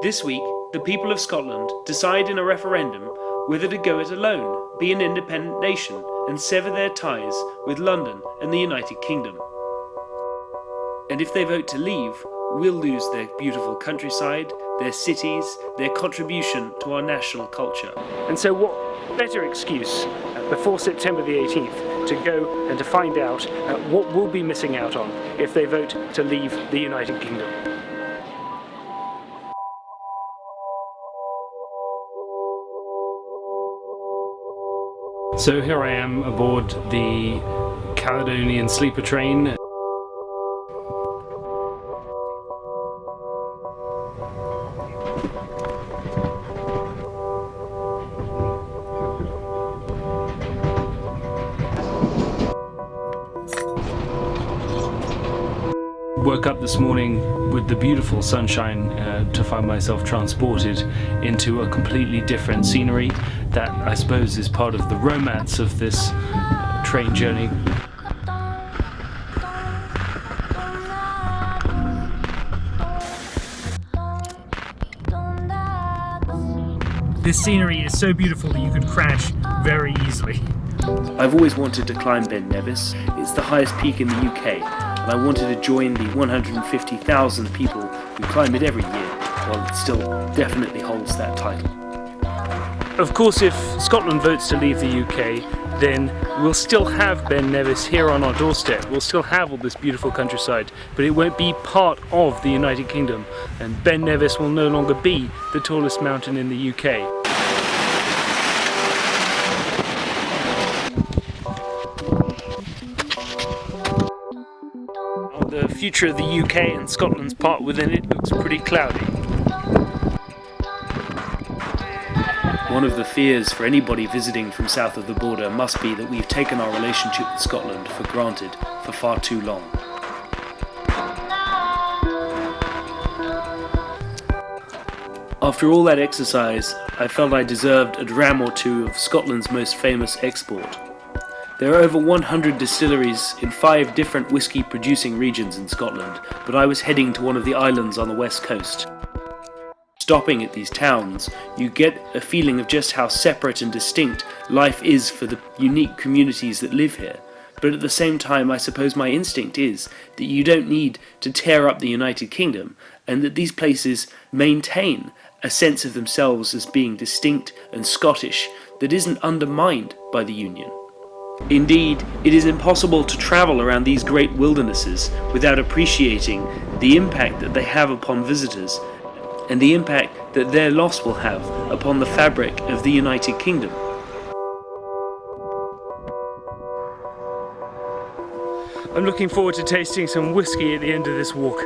This week, the people of Scotland decide in a referendum whether to go it alone, be an independent nation, and sever their ties with London and the United Kingdom. And if they vote to leave, we'll lose their beautiful countryside, their cities, their contribution to our national culture. And so what better excuse before September the 18th to go and to find out what we'll be missing out on if they vote to leave the United Kingdom. So here I am aboard the Caledonian sleeper train. Woke up this morning with the beautiful sunshine to find myself transported into a completely different scenery that I suppose is part of the romance of this train journey. This scenery is so beautiful that you could crash very easily. I've always wanted to climb Ben Nevis. It's the highest peak in the UK. And I wanted to join the 150,000 people who climb it every year, while it still definitely holds that title. Of course, if Scotland votes to leave the UK, then we'll still have Ben Nevis here on our doorstep. We'll still have all this beautiful countryside, but it won't be part of the United Kingdom, and Ben Nevis will no longer be the tallest mountain in the UK. The future of the UK and Scotland's part within it looks pretty cloudy. One of the fears for anybody visiting from south of the border must be that we've taken our relationship with Scotland for granted for far too long. After all that exercise, I felt I deserved a dram or two of Scotland's most famous export. There are over 100 distilleries in 5 different whiskey producing regions in Scotland, but I was heading to one of the islands on the west coast. Stopping at these towns, you get a feeling of just how separate and distinct life is for the unique communities that live here. But at the same time, I suppose my instinct is that you don't need to tear up the United Kingdom, and that these places maintain a sense of themselves as being distinct and Scottish that isn't undermined by the Union. Indeed, it is impossible to travel around these great wildernesses without appreciating the impact that they have upon visitors and the impact that their loss will have upon the fabric of the United Kingdom. I'm looking forward to tasting some whiskey at the end of this walk.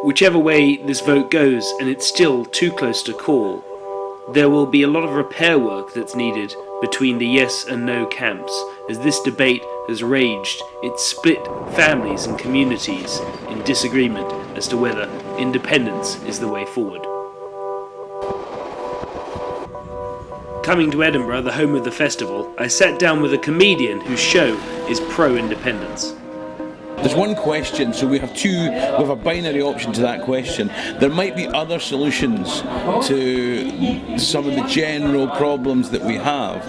Whichever way this vote goes, and it's still too close to call, there will be a lot of repair work that's needed between the yes and no camps, as this debate has raged. It split families and communities in disagreement as to whether independence is the way forward. Coming to Edinburgh, the home of the festival, I sat down with a comedian whose show is pro-independence. There's one question, so we have a binary option to that question. There might be other solutions to some of the general problems that we have,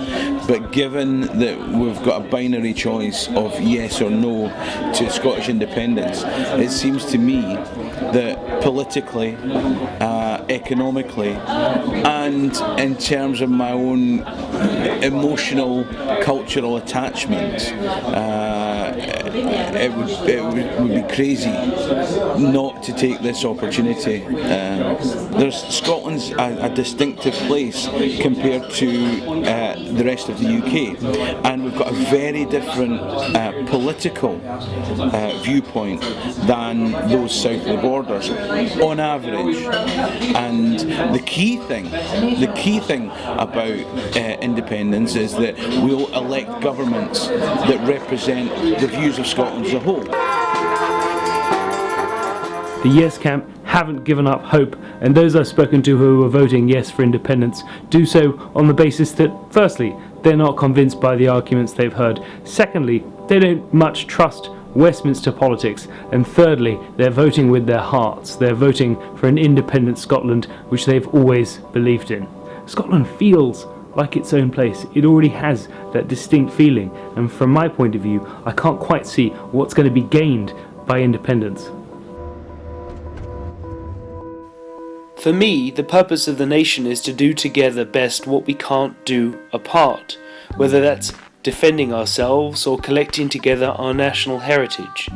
but given that we've got a binary choice of yes or no to Scottish independence, it seems to me that politically, economically, and in terms of my own emotional, cultural attachments, it would be crazy not to take this opportunity. Scotland's a distinctive place compared to the rest of the UK, and we've got a very different political viewpoint than those south of the borders on average. And the key thing about independence is that we'll elect governments that represent the views of Scotland as a whole. The Yes camp haven't given up hope, and those I've spoken to who are voting yes for independence do so on the basis that, firstly, they're not convinced by the arguments they've heard, secondly, they don't much trust Westminster politics, and thirdly, they're voting with their hearts. They're voting for an independent Scotland, which they've always believed in. Scotland feels like its own place. It already has that distinct feeling, and from my point of view, I can't quite see what's going to be gained by independence. For me, the purpose of the nation is to do together best what we can't do apart, whether that's defending ourselves or collecting together our national heritage.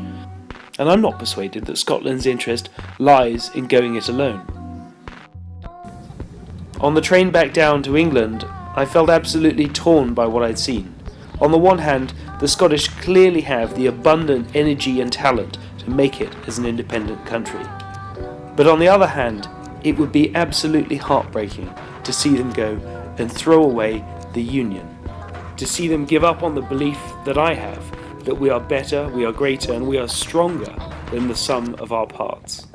And I'm not persuaded that Scotland's interest lies in going it alone. On the train back down to England, I felt absolutely torn by what I'd seen. On the one hand, the Scottish clearly have the abundant energy and talent to make it as an independent country. But on the other hand, it would be absolutely heartbreaking to see them go and throw away the Union. To see them give up on the belief that I have, that we are better, we are greater, and we are stronger than the sum of our parts.